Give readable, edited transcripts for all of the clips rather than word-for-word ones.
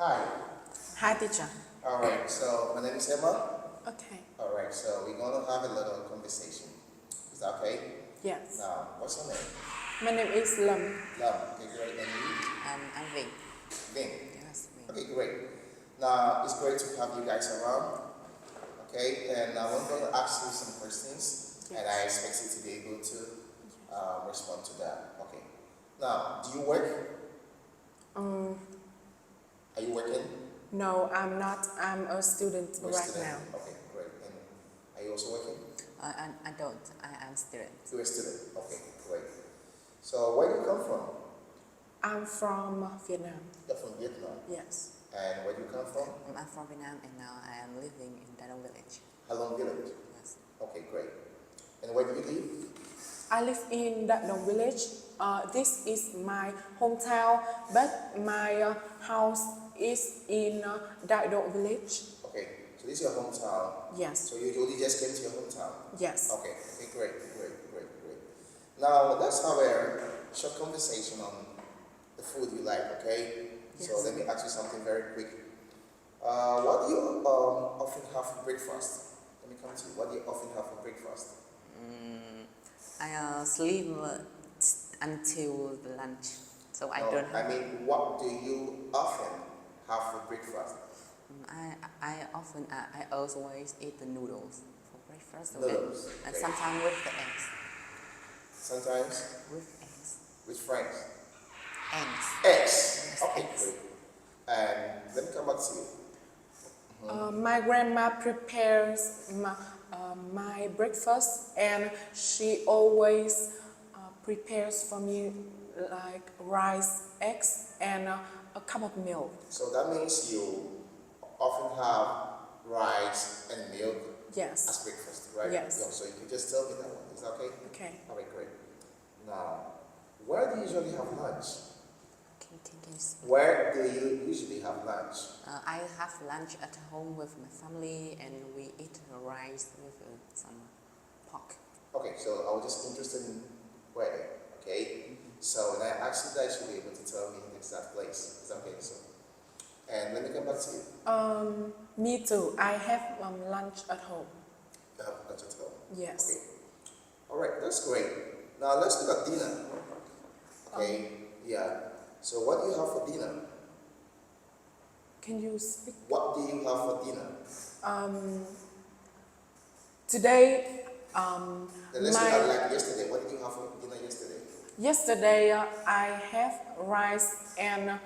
Hi. Hi, teacher. Alright, so my name is Emma. Okay. Alright, so we're going to have a little conversation. Is that okay? Yes. Now, what's your name? My name is Lâm. Love. Okay, great. And you? I'm Vinh. Vinh. Yes, Vinh. Okay, great. Now, it's great to have you guys around. Okay, and I'm going to ask you some questions, and I expect you to be able to respond to that. Okay. Now, do you work? Are you working? No, I'm not. I'm a student You're a right student? now. Okay, great. And are you also working? I don't. I am student. You're a student. Okay, great. So, where do you come from? I'm from Vietnam. You're from Vietnam. Yes. And where do you come from? I'm from Vietnam and now I am living in Dadong village. Halong Village. Yes. Okay, great. And where do you live? I live in Đạ Đồng village. This is my hometown, but my house is in Đại Độ village. Okay, so this is your hometown. Yes. So you just came to your hometown? Yes. Okay, great. Now, let's have a short conversation on the food you like, okay? Yes. So let me ask you something very quick. What do you often have for breakfast? Let me come to you. What do you often have for breakfast? I sleep until the lunch, so I don't have. I mean, what do you often have for breakfast? I always eat the noodles for breakfast. Noodles, And okay. sometimes with the eggs. Sometimes With eggs. with friends. Eggs. Eggs. Yes, Okay, eggs. great. And let me come back to you. My grandma prepares my breakfast, and she always prepares for me like rice, eggs, and a cup of milk. So that means you often have rice and milk Yes. as breakfast, right? Yes. Yeah, so you can just tell me that one. Is that okay? Okay. All right, great. Now, where do you usually have lunch? Can you speak? Where do you usually have lunch? I have lunch at home with my family and we eat rice with some pork. Okay, so I was just interested in where, okay? So when I ask you that, you should be able to tell me the exact place. Is that okay? So, and let me come back to you. Me too. I have lunch at home. You have lunch at home. Yes. Okay. All right, that's great. Now let's look at dinner. Okay. Yeah. So what do you have for dinner? Can you speak? What do you have for dinner? Today, Let's look at like yesterday. What did you have for dinner yesterday? yesterday I have rice and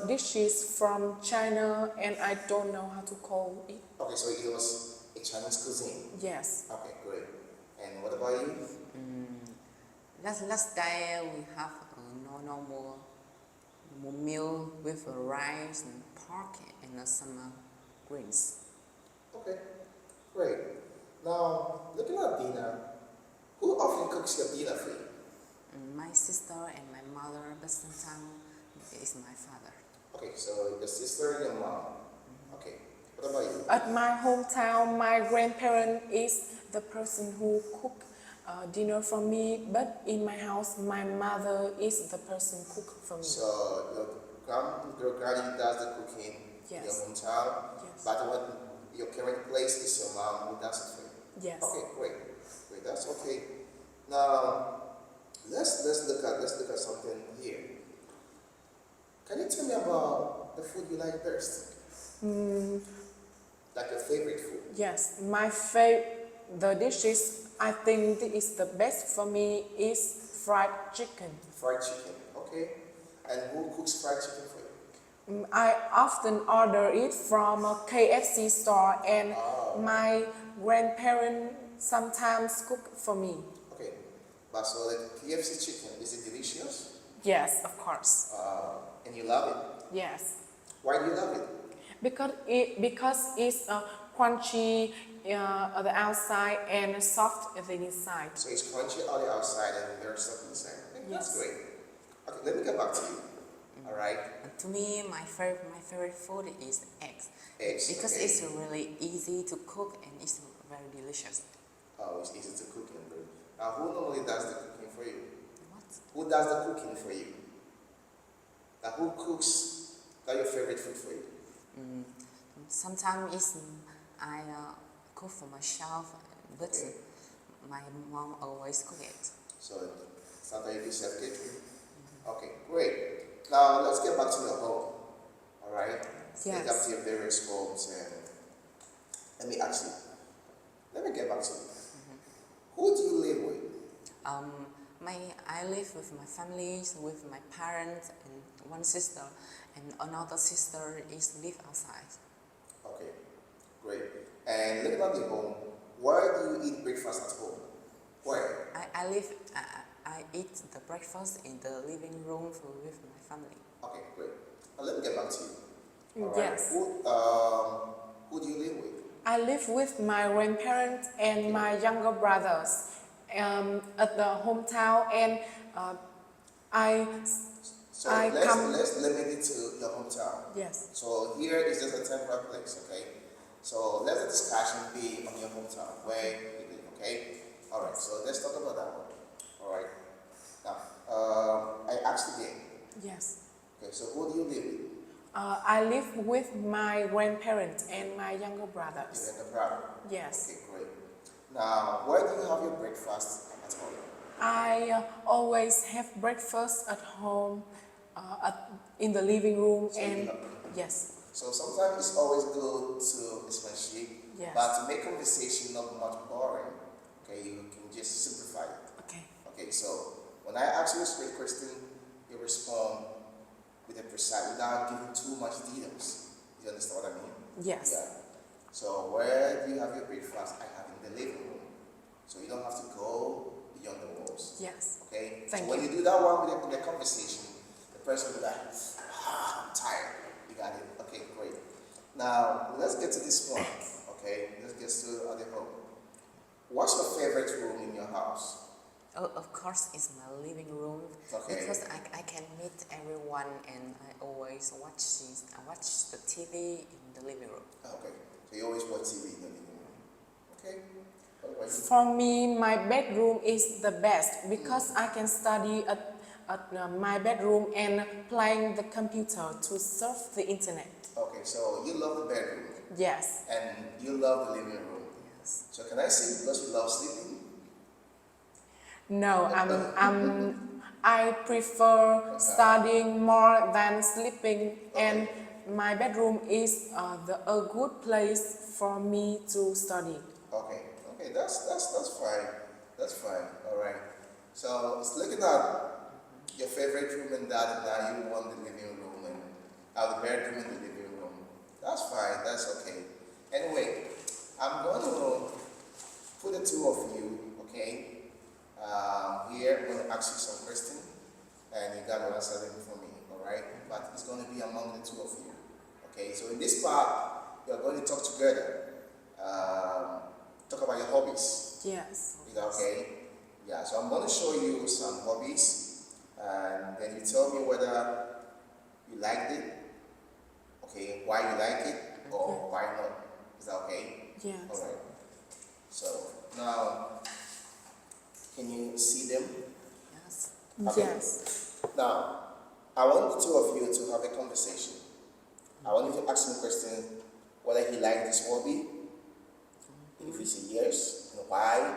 dishes from China, and I don't know how to call it. Okay, so it was a Chinese cuisine. Yes. Okay, great. And what about you? Last day we have normal meal with rice and pork and some greens. Okay, great. Now, looking at dinner, who often cooks your dinner for you? My sister and my mother, but sometimes it's my father. Okay, so your sister and your mom. Okay, what about you? At my hometown, my grandparent is the person who cook dinner for me, but in my house, my mother is the person who cook for me. So your granny does the cooking in your Yes. hometown, Yes. but what your current place is your mom who does it for you. Yes. Okay, great. That's okay. Now let's look at something here. Can you tell me about the food you like best? Like your favorite food? Yes, the dishes I think is the best for me is fried chicken. Fried chicken, okay. And who cooks fried chicken for you? I often order it from a KFC store, and my grandparents sometimes cook for me. Okay. But so the KFC chicken, is it delicious? Yes, of course. And you love it? Yes, Why do you love it? because it's crunchy on the outside and soft on the inside. So it's crunchy on the outside and very soft inside. Okay, that's Yes. great. Okay, let me get back to you. All right. And to me, my favorite food is eggs. Eggs. Because okay. it's really easy to cook and it's very delicious. Oh, it's easy to cook and good. Now, who normally does the cooking for you? What? Who does the cooking for you? Now, who cooks That's your favorite food for you? Sometimes it's I cook for myself, but Okay. my mom always cook it. So sometimes you do self-catering. Okay, great. Now let's get back to your home. All right. Let's get back to your various homes, and let me ask you. Let me get back to you. Who do you live with? I live with my family, with my parents and one sister, and another sister is live outside. Okay, great. And looking at the home, where do you eat breakfast at home? Where? I eat the breakfast in the living room with my family. Okay, great. Now let me get back to you. All right. Yes. Who do you live with? I live with my grandparents and my younger brothers at the hometown, and I So I come. let's limit it to your hometown. Yes. So here is just a temporary place, okay? So let the discussion be on your hometown, where you live, okay? All right. So let's talk about that one. All right. Now, I asked again. Yes. Okay. So who do you live with? I live with my grandparents and my younger Your brothers. younger brother. Yes. Okay, great. Now, where do you have your breakfast at home? I always have breakfast at home, in the living room, So and you have- yes, So sometimes it's always good to expatiate, Yes. but to make conversation not much boring, okay, you can just simplify it. okay, Okay, so when I ask you a straight question, you respond with a precise, without giving too much details. You understand what I mean? yes, Yeah. So where do you have your breakfast? I have in the living room. So you don't have to go beyond the walls. yes, Okay? Thank so when you. you do that one with the conversation, the person will be like, I'm tired. You got it. Okay, great. Now let's get to this point. Okay, let's get to the home. What's your favorite room in your house? Oh, of course, it's my living room Okay. because I can meet everyone and I always I watch the TV in the living room. Okay. So you always watch TV in the living room. Okay. Otherwise, For me, my bedroom is the best because I can study at my bedroom and playing the computer to surf the internet. okay, so you love the bedroom Yes, and you love the living room. Yes. So can I say because you love sleeping? no, I prefer studying more than sleeping, and my bedroom is a good place for me to study. Okay, okay, that's fine. That's fine. All right. So it's looking at your favorite room and that, and now you want the living room and the bedroom and the living room. That's fine. That's okay. Anyway, I'm going to put the two of you, okay? Here, I'm going to ask you some questions, and you got to answer them for me, all right? But it's going to be among the two of you, okay? So in this part, you're going to talk together. Talk about your hobbies. Yes, Is that okay? Yeah, so I'm going to show you some hobbies, and then you tell me whether you liked it, okay, why you like it, or why not. Is that okay? yes, All right. So now, can you see them? Yes. Okay. yes, Now, I want the two of you to have a conversation. I want you to ask him questions whether he liked this hobby. If he says yes, and why?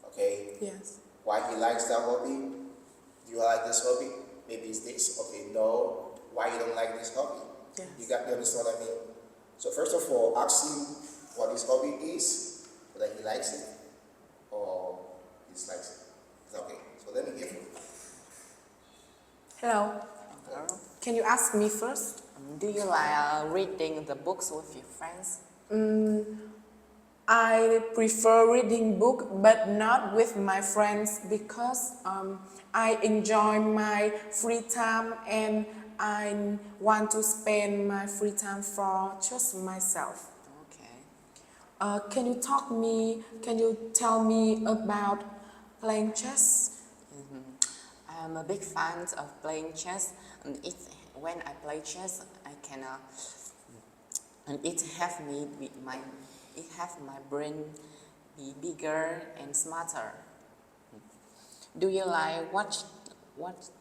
Okay. yes, Why he likes that hobby? Do you like this hobby? Maybe it's this. Okay, no. Why you don't like this hobby? yes. You understand what I mean? So first of all, ask him what his hobby is, whether he likes it or dislikes it. It's okay. So let me hear from you. Hello, Girl, can you ask me first? do you like reading the books with your friends? I prefer reading book, but not with my friends because I enjoy my free time and I want to spend my free time for just myself. Okay. Can you tell me about playing chess? I'm a big fan of playing chess, and when I play chess, I can and it have my brain be bigger and smarter. Do you like watch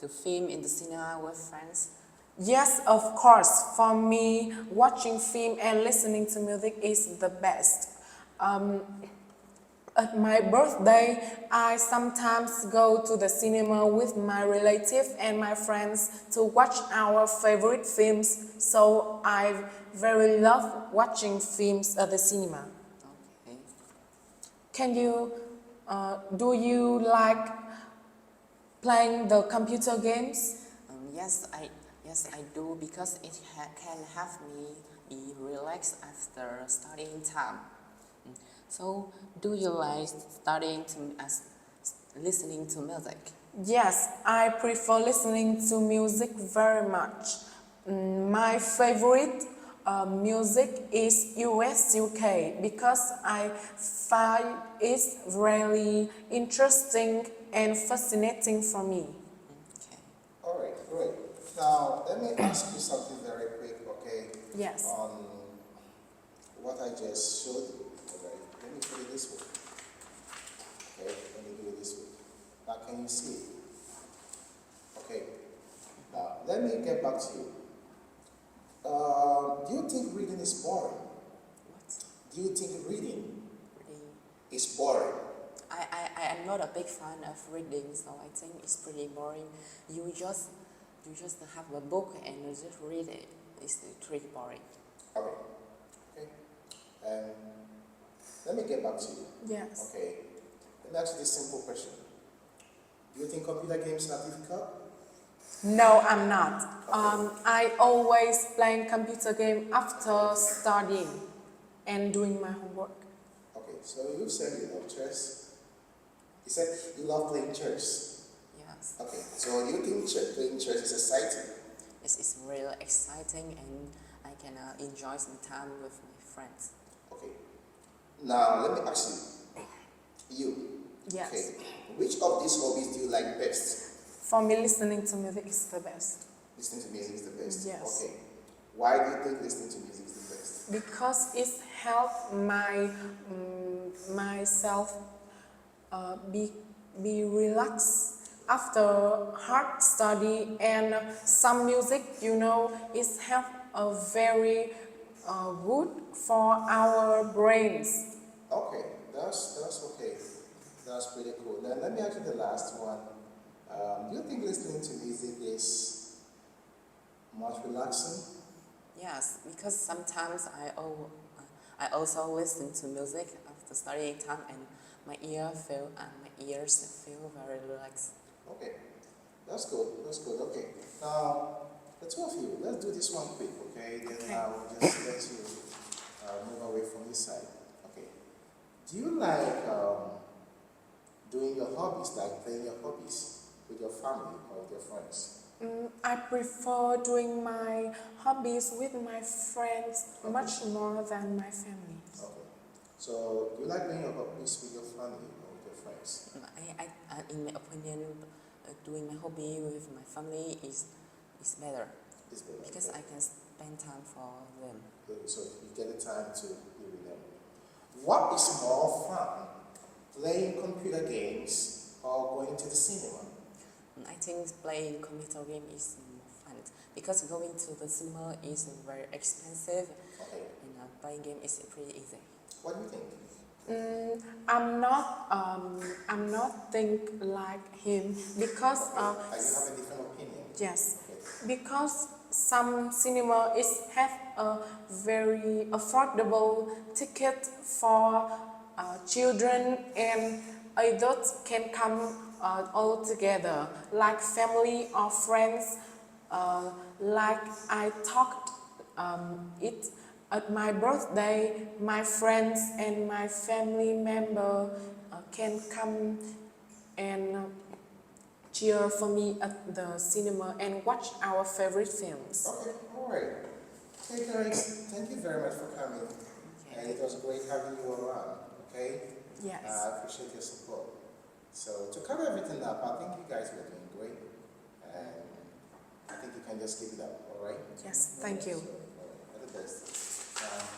the film in the cinema with friends? Yes, of course. For me, watching film and listening to music is the best. Um, at my birthday, I sometimes go to the cinema with my relatives and my friends to watch our favorite films. So I very love watching films at the cinema. Okay. Do you like playing the computer games? Yes, I do because it can help me be relaxed after studying time. So, do you like listening to music? Yes, I prefer listening to music very much. My favorite music is US UK because I find it really interesting and fascinating for me. Okay. All right, great. Now, let me ask you something very quick, okay? Yes. On what I just showed you, all right? Let me put it this way. Okay, let me do it this way. Now, can you see it? Okay. Now, let me get back to you. Do you think reading is boring? What? Do you think reading Reading. is boring? I am not a big fan of reading, so I think it's pretty boring. You just have a book and you just read it. It's pretty boring. Okay. Okay. And let me get back to you. Yes. Okay. Let me ask you this simple question. Do you think computer games are difficult? No, I'm not. Okay. I always play computer game after studying and doing my homework. Okay, so you said you love chess. You said you love playing chess. Yes. Okay, so you think playing chess is exciting? It's really exciting and I can enjoy some time with my friends. Okay. Now let me ask you. Yes. Okay. Which of these hobbies do you like best? For me, listening to music is the best. Listening to music is the best. Yes. Okay. Why do you think listening to music is the best? Because it helps myself be relaxed after hard study, and some music, is help very good for our brains. Okay, that's okay. That's pretty cool. Then let me ask you the last one. Do you think listening to music is much relaxing? Yes, because sometimes I also listen to music after studying time and my ears feel very relaxed. Okay, that's good. That's good. Okay, now the two of you, let's do this one quick. Okay, then Okay. I will just let you move away from this side. Okay. Do you like doing your hobbies, like playing your hobbies with your family or with your friends? I prefer doing my hobbies with my friends much more than my family. Okay. So, do you like doing your hobbies with your family or with your friends? In my opinion, doing my hobby with my family is better It's better. because Okay. I can spend time for them. So you get the time to be with them. What is more fun, playing computer games or going to the cinema? I think playing computer game is more fun because going to the cinema is very expensive Okay. and playing game is pretty easy. What do you think? I'm not think like him because Okay. You have a different opinion. yes, Okay. because some cinema is have a very affordable ticket for children, and adults can come all together like family or friends. Like I talked it at my birthday, my friends and my family member can come and cheer for me at the cinema and watch our favorite films. Okay, all right. Hey guys, thank you very much for coming. Okay. And it was great having you around, okay? Yes. I appreciate your support. So to cover everything up, I think you guys were doing great. And I think you can just keep it up, all right? Yes, thank you. So, all right, all the best.